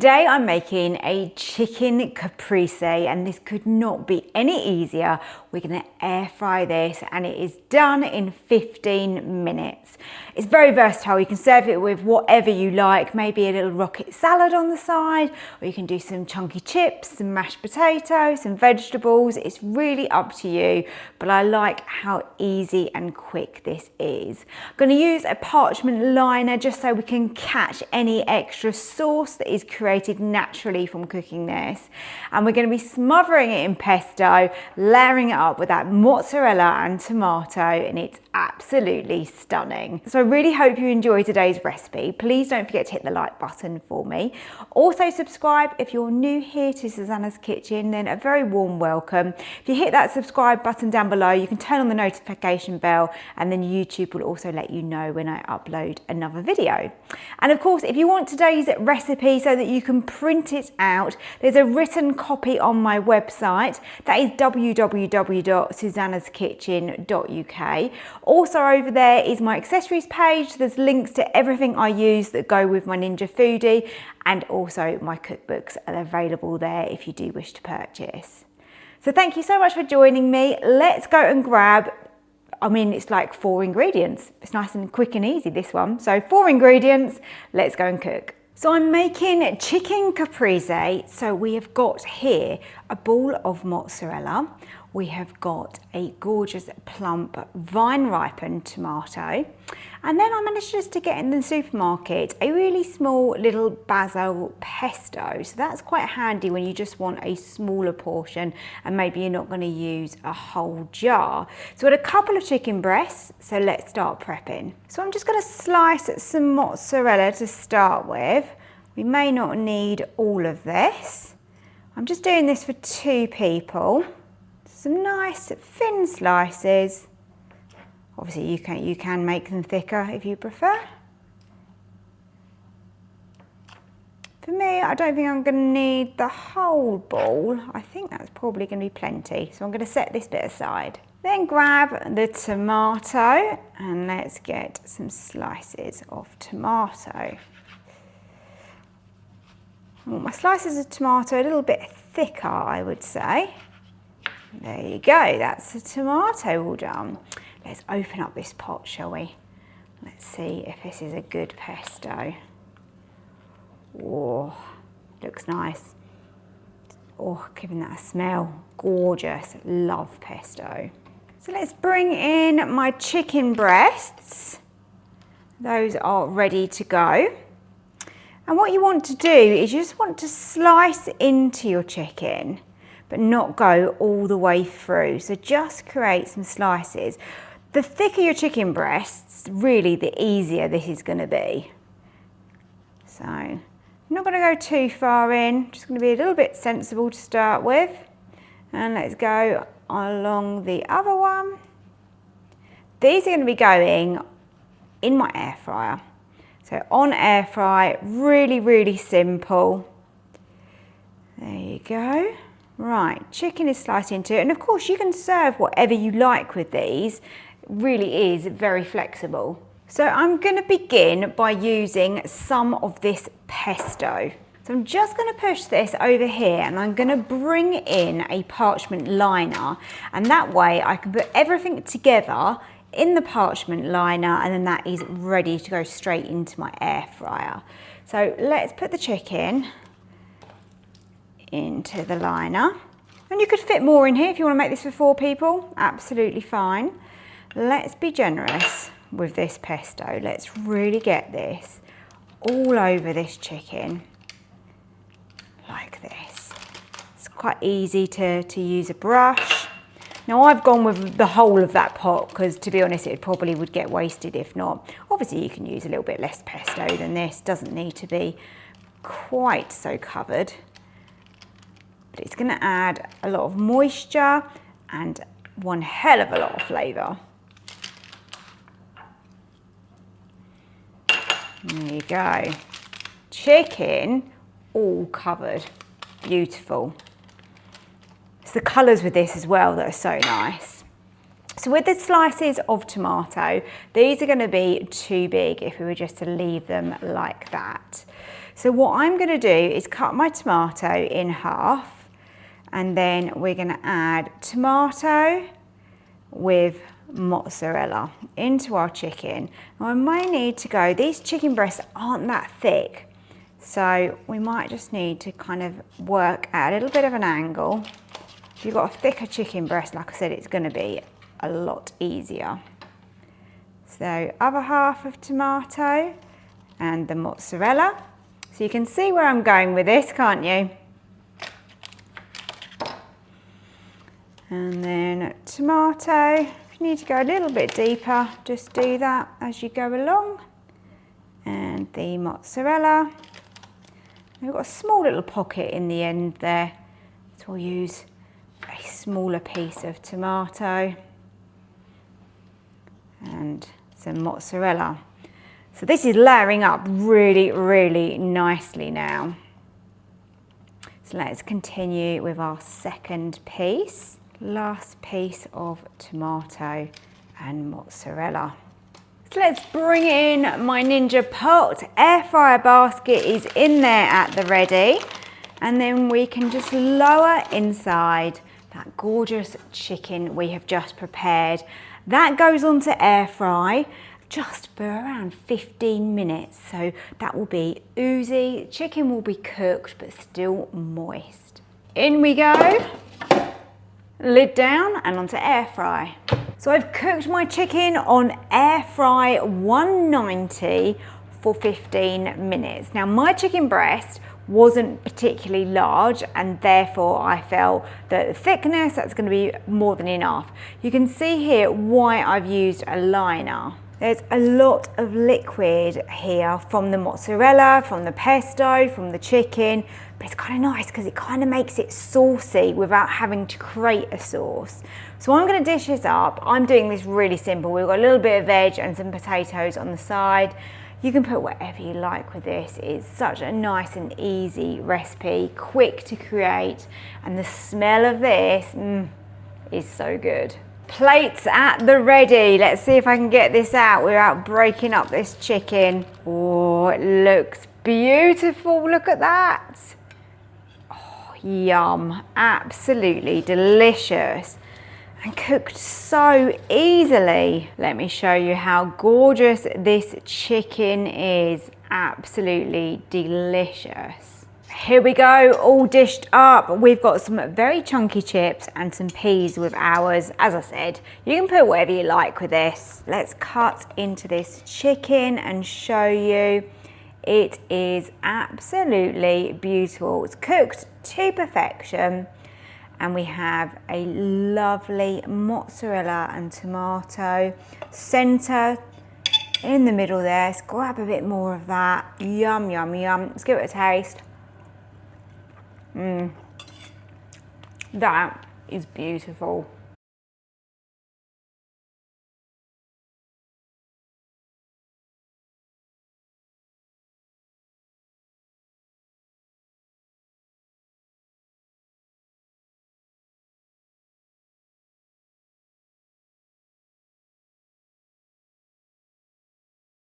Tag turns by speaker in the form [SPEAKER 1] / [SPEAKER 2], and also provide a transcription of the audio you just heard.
[SPEAKER 1] Today I'm making a chicken caprese and this could not be any easier. We're going to air fry this and it is done in 15 minutes. It's very versatile. You can serve it with whatever you like, maybe a little rocket salad on the side, or you can do some chunky chips, some mashed potatoes, some vegetables. It's really up to you, but I like how easy and quick this is. I'm going to use a parchment liner just so we can catch any extra sauce that is created naturally from cooking this. And we're going to be smothering it in pesto, layering it up with that mozzarella and tomato, and it's absolutely stunning. So I really hope you enjoy today's recipe. Please don't forget to hit the like button for me. Also subscribe if you're new here to Susannah's Kitchen, then a very warm welcome. If you hit that subscribe button down below, you can turn on the notification bell and then YouTube will also let you know when I upload another video. And of course, if you want today's recipe so that you can print it out, there's a written copy on my website. That is www.susannahskitchen.uk. Also over there is my accessories page. There's links to everything I use that go with my Ninja Foodi, and also my cookbooks are available there if you do wish to purchase. So thank you so much for joining me. Let's go and grab, it's like 4 ingredients. It's nice and quick and easy, this one. So 4 ingredients, let's go and cook. So I'm making chicken caprese. So we have got here a ball of mozzarella. We have got a gorgeous plump vine ripened tomato. And then I managed just to get in the supermarket a really small little basil pesto. So that's quite handy when you just want a smaller portion and maybe you're not going to use a whole jar. So we've got a couple of chicken breasts, so let's start prepping. So I'm just going to slice some mozzarella to start with. We may not need all of this. I'm just doing this for 2 people. Some nice thin slices. Obviously you can make them thicker if you prefer. For me, I don't think I'm going to need the whole ball. I think that's probably going to be plenty. So I'm going to set this bit aside. Then grab the tomato and let's get some slices of tomato. I want my slices of tomato a little bit thicker, I would say. There you go, that's the tomato all done. Let's open up this pot, shall we? Let's see if this is a good pesto. Oh, looks nice. Oh, giving that a smell. Gorgeous, love pesto. So let's bring in my chicken breasts. Those are ready to go. And what you want to do is you just want to slice into your chicken, but not go all the way through. So just create some slices. The thicker your chicken breasts, really the easier this is going to be. So I'm not going to go too far in, just going to be a little bit sensible to start with. And let's go along the other one. These are going to be going in my air fryer. So on air fry, really, really simple. There you go. Right, chicken is sliced into it, and of course you can serve whatever you like with these. It really is very flexible. So I'm going to begin by using some of this pesto. So I'm just going to push this over here and I'm going to bring in a parchment liner, and that way I can put everything together in the parchment liner and then that is ready to go straight into my air fryer. So let's put the chicken into the liner, and you could fit more in here if you want to make this for 4 people, absolutely fine. Let's be generous with this pesto. Let's really get this all over this chicken like this. It's quite easy to use a brush. Now I've gone with the whole of that pot because, to be honest, it probably would get wasted if not. Obviously you can use a little bit less pesto than this, doesn't need to be quite so covered. But it's going to add a lot of moisture and one hell of a lot of flavour. There you go. Chicken all covered. Beautiful. It's the colours with this as well that are so nice. So with the slices of tomato, these are going to be too big if we were just to leave them like that. So what I'm going to do is cut my tomato in half, and then we're going to add tomato with mozzarella into our chicken. Now I may need to go, these chicken breasts aren't that thick, so we might just need to kind of work at a little bit of an angle. If you've got a thicker chicken breast, like I said, it's going to be a lot easier. So other half of tomato and the mozzarella. So you can see where I'm going with this, can't you? And then tomato. If you need to go a little bit deeper, just do that as you go along. And the mozzarella. We've got a small little pocket in the end there, so we'll use a smaller piece of tomato and some mozzarella. So this is layering up really, really nicely now. So let's continue with our second piece. Last piece of tomato and mozzarella. So let's bring in my Ninja pot. Air fryer basket is in there at the ready. And then we can just lower inside that gorgeous chicken we have just prepared. That goes on to air fry just for around 15 minutes. So that will be oozy, chicken will be cooked but still moist. In we go, lid down and onto air fry. So I've cooked my chicken on air fry 190 for 15 minutes. Now my chicken breast wasn't particularly large, and therefore I felt that the thickness, that's going to be more than enough. You can see here why I've used a liner. There's a lot of liquid here from the mozzarella, from the pesto, from the chicken, but it's kind of nice because it kind of makes it saucy without having to create a sauce. So I'm going to dish this up. I'm doing this really simple. We've got a little bit of veg and some potatoes on the side. You can put whatever you like with this. It's such a nice and easy recipe, quick to create, and the smell of this is so good. Plates at the ready. Let's see if I can get this out without breaking up this chicken. Oh, it looks beautiful. Look at that. Oh, yum. Absolutely delicious. And cooked so easily. Let me show you how gorgeous this chicken is. Absolutely delicious. Here we go, all dished up. We've got some very chunky chips and some peas with ours. As I said, you can put whatever you like with this. Let's cut into this chicken and show you. It is absolutely beautiful. It's cooked to perfection. And we have a lovely mozzarella and tomato center in the middle there. Let's grab a bit more of that. Yum, yum, yum. Let's give it a taste. That is beautiful.